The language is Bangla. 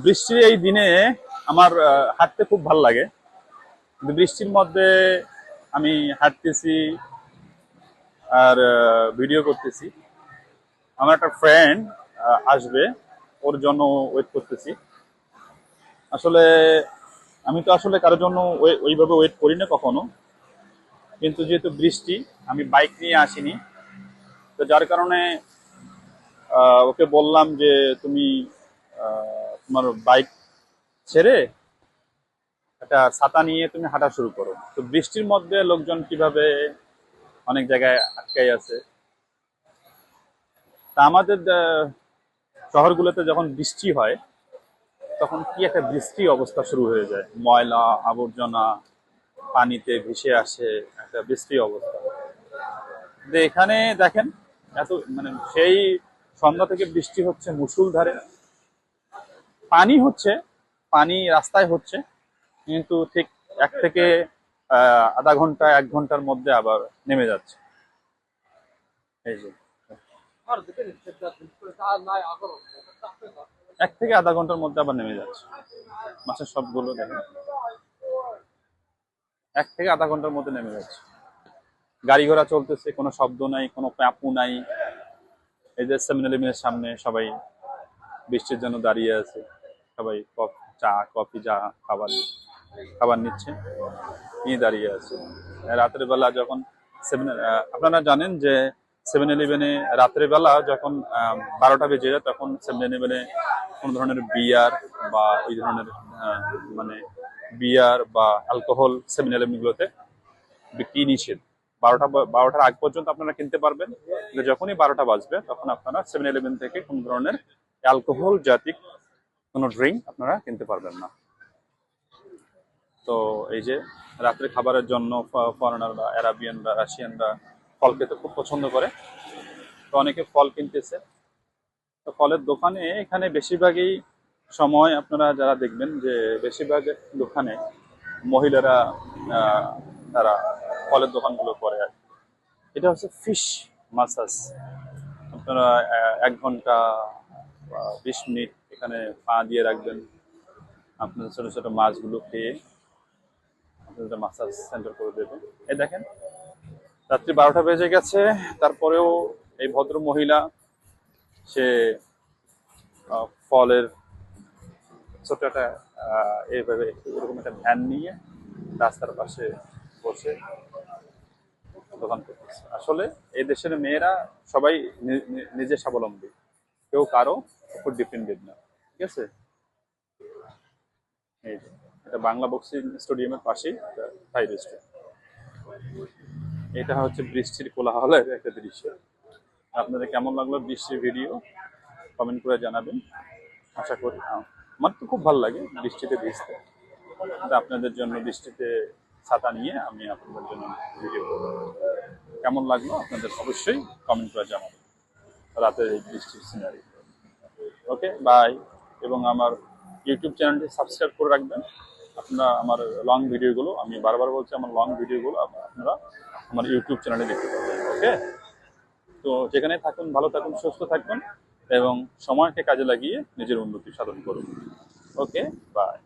বৃষ্টির এই দিনে আমার হাঁটতে খুব ভালো লাগে। কিন্তু বৃষ্টির মধ্যে আমি হাঁটতেছি আর ভিডিও করতেছি। আমার একটা ফ্রেন্ড আসবে, ওর জন্য ওয়েট করতেছি। আসলে আমি তো আসলে কারোর জন্য ওইভাবে ওয়েট করি না কখনো, কিন্তু যেহেতু বৃষ্টি, আমি বাইক নিয়ে আসিনি, তো যার কারণে ওকে বললাম যে তুমি তোমার বাইক ছেড়ে একটা ছাতা নিয়ে তুমি হাঁটা শুরু করো। তো বৃষ্টির মধ্যে লোকজন কিভাবে অনেক জায়গায় আটকাই আছে। তা আমাদের শহরগুলোতে যখন বৃষ্টি হয় তখন কি একটা বৃষ্টি অবস্থা শুরু হয়ে যায়, ময়লা আবর্জনা পানিতে ভেসে আসে, একটা বৃষ্টি অবস্থা। যে এখানে দেখেন, এত মানে সেই সন্ধ্যা থেকে বৃষ্টি হচ্ছে মুষলধারে, পানি হচ্ছে, পানি রাস্তায় হচ্ছে, কিন্তু ঠিক 1 থেকে আধা ঘন্টা 1 ঘন্টার মধ্যে আবার নেমে যাচ্ছে। এই যে 1 থেকে আধা ঘন্টার মধ্যে আবার নেমে যাচ্ছে। মাছের সবগুলো দেখেন 1 থেকে আধা ঘন্টার মধ্যে নেমে যাচ্ছে। গাড়ি ঘোড়া চলতেছে, কোনো শব্দ নাই, কোনো প্যাপু নাই। এই যে 7-Eleven-এর সামনে সবাই বৃষ্টির জন্য দাঁড়িয়ে আছে, সবাই চা কফি যা খাবার খাবার নিচ্ছে, নিয়ে দাঁড়িয়ে আছে। রাতের বেলা যখন আপনারা জানেন যে 7-Eleven-এ রাতের বেলা যখন 12টা বেজে যায়, তখন 7-Eleven-এ কোনো ধরনের বিয়ার বা ওই ধরনের মানে বিয়ার বা অ্যালকোহল 7-Eleven-গুলোতে বিক্রি নিষেধ। 12টার আগ পর্যন্ত আপনারা কিনতে পারবেন, কিন্তু যখনই 12টা বাজবে তখন আপনারা 7-Eleven থেকে কোনো ধরনের অ্যালকোহল জাতীয় কোনো ড্রিঙ্ক আপনারা কিনতে পারবেন না। তো এই যে রাত্রে খাবারের জন্য ফরেনাররা, অ্যারাবিয়ানরা, রাশিয়ানরা ফল খেতে খুব পছন্দ করে, তো অনেকে ফল কিনতেছে। তো ফলের দোকানে এখানে বেশিরভাগই সময় আপনারা যারা দেখবেন যে বেশিরভাগ দোকানে মহিলারা তারা ফলের দোকানগুলো করে আর কি। এটা হচ্ছে ফিশ মাসাজ। আপনারা 1 ঘন্টা বা 20 মিনিট এখানে পা দিয়ে রাখবেন, আপনার ছোট ছোট মাছগুলো খেয়ে আপনাদের মাসাজ সেন্টার করে দেবে। এই দেখেন, রাত্রি 12টা বেজে গেছে, তারপরেও এই ভদ্র মহিলা সে ফলের ছোট একটা এইভাবে এরকম একটা ভ্যান নিয়ে রাস্তার পাশে বসে দোকান করতেছে। আসলে এই দেশের মেয়েরা সবাই নিজে স্বাবলম্বী, কেউ কারো উপর ডিপেন্ডেন্ট না। ঠিক আছে, এই যে এটা বাংলা বক্সিং স্টেডিয়ামের পাশেই থাই রেস্টুরেন্ট। এটা হচ্ছে বৃষ্টির কোলাহলের একটা দৃশ্য। আপনাদের কেমন লাগলো বৃষ্টির ভিডিও কমেন্ট করে জানাবেন। আশা করি আমার তো খুব ভালো লাগে বৃষ্টিতে ভিজতে, কিন্তু আপনাদের জন্য বৃষ্টিতে ছাতা নিয়ে আমি আপনাদের জন্য ভিডিও করব। কেমন লাগলো আপনাদের অবশ্যই কমেন্ট করে জানাবেন রাতের এই বৃষ্টির সিনারি। Okay, by. এবং আমার ইউটিউব চ্যানেলটি সাবস্ক্রাইব করে রাখবেন। আপনারা আমার লং ভিডিওগুলো, আমি বারবার বলছি, আমার লং ভিডিওগুলো আপনারা আমার ইউটিউব চ্যানেলে দেখতে পাবেন। ওকে, তো যেখানে থাকুন ভালো থাকুন, সুস্থ থাকবেন এবং সময়কে কাজে লাগিয়ে নিজের উন্নতি সাধন করুন। ওকে, বাই।